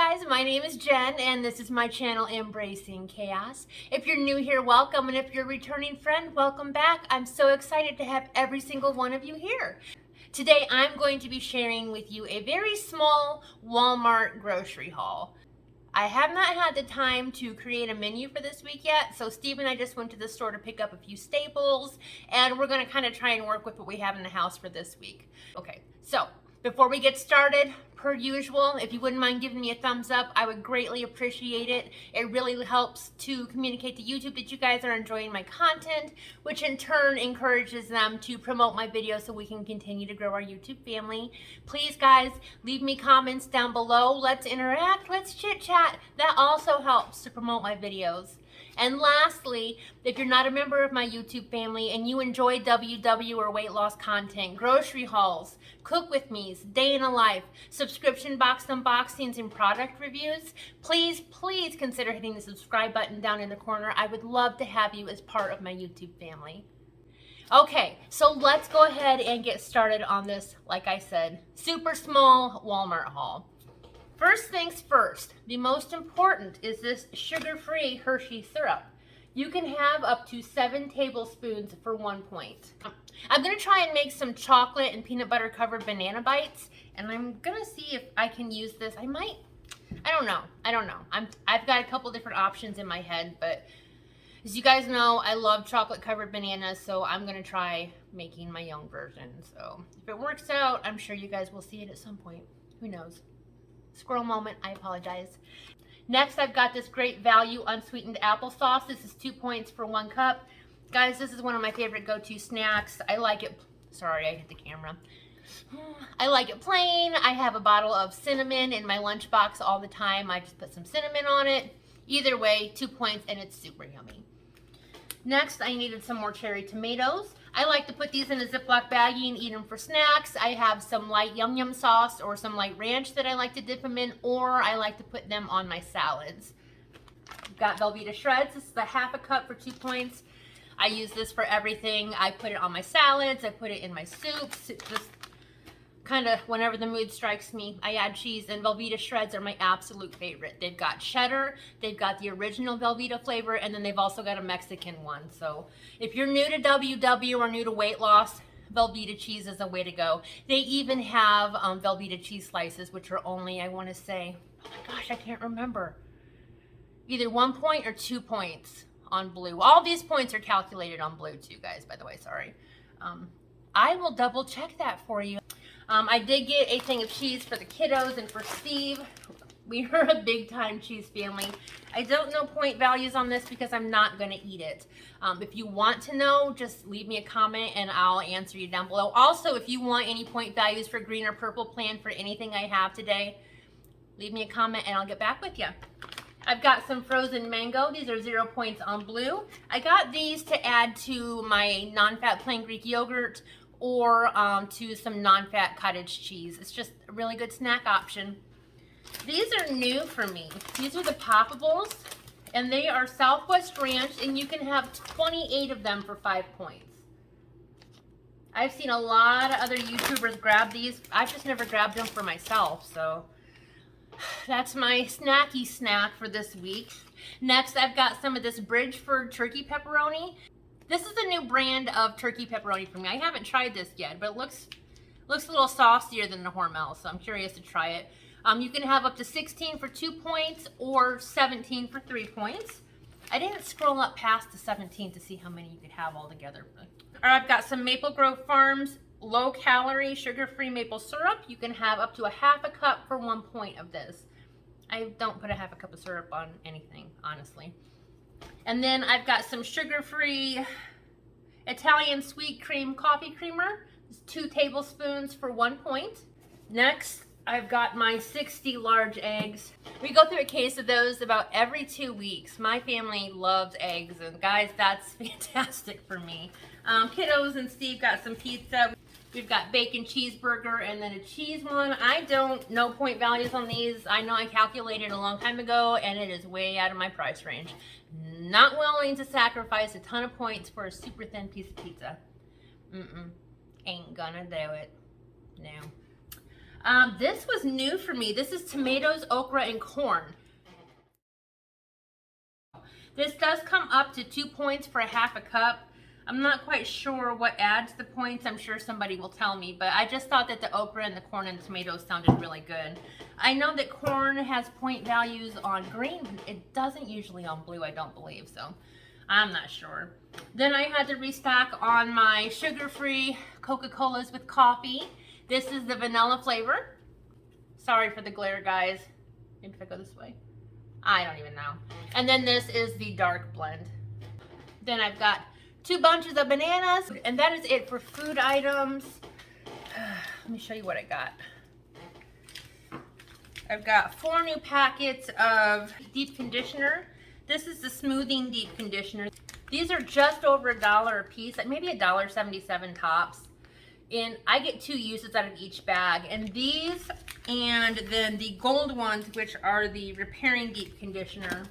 guys, my name is Jen and this is my channel Embracing Chaos. If you're new here, welcome, and if you're a returning friend, welcome back. I'm so excited to have every single one of you here. Today I'm going to be sharing with you a very small Walmart grocery haul. I have not had the time to create a menu for this week yet, so Steve and I just went to the store to pick up a few staples, and we're going to kind of try and work with what we have in the house for this week. Okay, so before we get started, per usual, if you wouldn't mind giving me a thumbs up, I would greatly appreciate it. It really helps to communicate to YouTube that you guys are enjoying my content, which in turn encourages them to promote my videos so we can continue to grow our YouTube family. Please, guys, leave me comments down below. Let's interact, let's chit chat. That also helps to promote my videos. And lastly, if you're not a member of my YouTube family and you enjoy WW or weight loss content, grocery hauls, cook with me's, day in a life, subscription box unboxings, and product reviews, please consider hitting the subscribe button down in the corner. I would love to have you as part of my YouTube family. Okay, so let's go ahead and get started on this, like I said, super small Walmart haul. First things first, the most important is this sugar-free Hershey syrup. You can have up to 7 tablespoons for 1 point. I'm gonna try and make some chocolate and peanut butter covered banana bites, and I'm gonna see if I can use this. I don't know. I've got a couple different options in my head, but as you guys know, I love chocolate covered bananas, so I'm gonna try making my own version. So if it works out, I'm sure you guys will see it at some point. Who knows? Squirrel moment, I apologize. Next, I've got this great value unsweetened applesauce. This is 2 points for 1 cup. Guys, this is one of my favorite go-to snacks. I like it, sorry, I hit the camera. I like it plain. I have a bottle of cinnamon in my lunchbox all the time. I just put some cinnamon on it. Either way, 2 points, and it's super yummy. Next, I needed some more cherry tomatoes. I like to put these in a Ziploc baggie and eat them for snacks. I have some light yum yum sauce or some light ranch that I like to dip them in, or I like to put them on my salads. I've got Velveeta shreds. This is a ½ cup for 2 points. I use this for everything. I put it on my salads. I put it in my soups. It just kind of whenever the mood strikes me, I add cheese, and Velveeta shreds are my absolute favorite. They've got cheddar, they've got the original Velveeta flavor, and then they've also got a Mexican one. So if you're new to WW or new to weight loss, Velveeta cheese is a way to go. They even have Velveeta cheese slices, which are only, I want to say, oh my gosh, I can't remember, either 1 point or 2 points on blue. All these points are calculated on blue too, guys, by the way, sorry. I will double check that for you. I did get a thing of cheese for the kiddos and for Steve. We are a big time cheese family. I don't know point values on this because I'm not going to eat it. If you want to know, just leave me a comment and I'll answer you down below. Also, if you want any point values for green or purple plan for anything I have today, leave me a comment and I'll get back with you. I've got some frozen mango. These are 0 points on blue. I got these to add to my non-fat plain Greek yogurt or to some non-fat cottage cheese. It's just a really good snack option. These are new for me. These are the Poppables, and they are Southwest Ranch, and you can have 28 of them for 5 points. I've seen a lot of other YouTubers grab these. I've just never grabbed them for myself, so that's my snacky snack for this week. Next, I've got some of this Bridgeford turkey pepperoni. This is a new brand of turkey pepperoni for me. I haven't tried this yet, but it looks a little saucier than the Hormel, so I'm curious to try it. You can have up to 16 for 2 points or 17 for 3 points. I didn't scroll up past the 17 to see how many you could have all together. I've got some Maple Grove Farms low-calorie, sugar-free maple syrup. You can have up to a ½ cup for 1 point of this. I don't put a ½ cup of syrup on anything, honestly. And then I've got some sugar-free Italian sweet cream coffee creamer. It's 2 tablespoons for 1 point. Next, I've got my 60 large eggs. We go through a case of those about every 2 weeks. My family loves eggs, and guys, that's fantastic for me. Kiddos and Steve got some pizza. We've got bacon cheeseburger and then a cheese one. I don't know point values on these. I know I calculated a long time ago, and it is way out of my price range. Not willing to sacrifice a ton of points for a super thin piece of pizza. Ain't gonna do it. No. This was new for me. This is tomatoes, okra, and corn. This does come up to 2 points for a half a cup. I'm not quite sure what adds the points. I'm sure somebody will tell me, but I just thought that the okra and the corn and tomatoes sounded really good. I know that corn has point values on green, but it doesn't usually on blue, I don't believe, so I'm not sure. Then I had to restock on my sugar-free Coca-Colas with coffee. This is the vanilla flavor. Sorry for the glare, guys. Maybe if I go this way. I don't even know. And then this is the dark blend. Then I've got 2 bunches of bananas, and that is it for food items. Let me show you what I got. I've got 4 new packets of deep conditioner. This is the smoothing deep conditioner. These are just over $1 a piece, maybe $1.77 tops. And I get 2 uses out of each bag. And these, and then the gold ones, which are the repairing deep conditioner,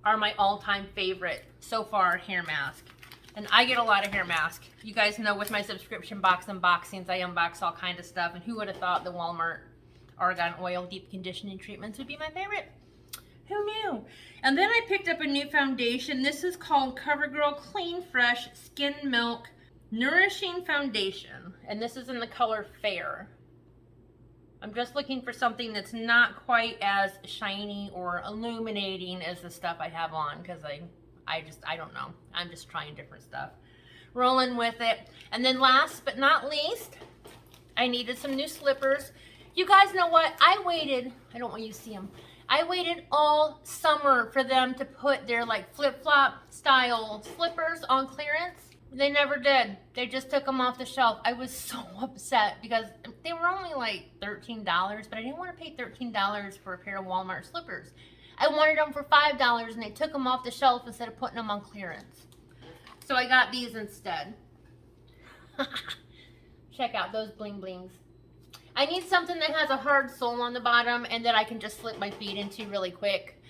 are my all-time favorite so far hair mask. And I get a lot of hair mask. You guys know with my subscription box unboxings, I unbox all kinds of stuff. And who would have thought the Walmart Argan Oil deep conditioning treatments would be my favorite? Who knew? And then I picked up a new foundation. This is called CoverGirl Clean Fresh Skin Milk Nourishing Foundation. And this is in the color Fair. I'm just looking for something that's not quite as shiny or illuminating as the stuff I have on, because I don't know. I'm just trying different stuff. Rolling with it. And then last but not least, I needed some new slippers. You guys know what? I don't want you to see them. I waited all summer for them to put their like flip-flop style slippers on clearance. They never did. They just took them off the shelf. I was so upset because they were only like $13, but I didn't want to pay $13 for a pair of Walmart slippers. I wanted them for $5 and they took them off the shelf instead of putting them on clearance. So I got these instead. Check out those bling blings. I need something that has a hard sole on the bottom and that I can just slip my feet into really quick.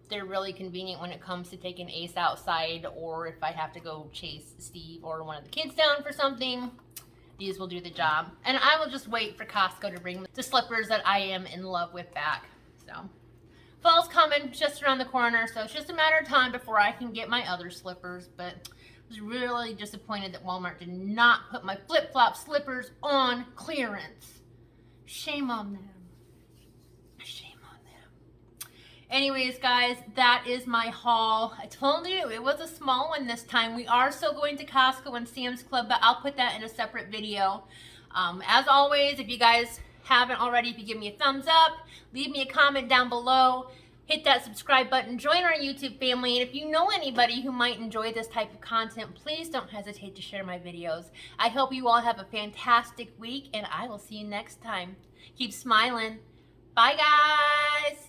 They're really convenient when it comes to taking Ace outside, or if I have to go chase Steve or one of the kids down for something. These will do the job. And I will just wait for Costco to bring the slippers that I am in love with back. So fall's coming just around the corner, so it's just a matter of time before I can get my other slippers. But I was really disappointed that Walmart did not put my flip-flop slippers on clearance. Shame on them. Shame on them. Anyways, guys, that is my haul. I told you it was a small one this time. We are still going to Costco and Sam's Club, but I'll put that in a separate video. As always, if you guys haven't already, if you give me a thumbs up, leave me a comment down below, hit that subscribe button, join our YouTube family, and if you know anybody who might enjoy this type of content, please don't hesitate to share my videos. I hope you all have a fantastic week, and I will see you next time. Keep smiling. Bye, guys.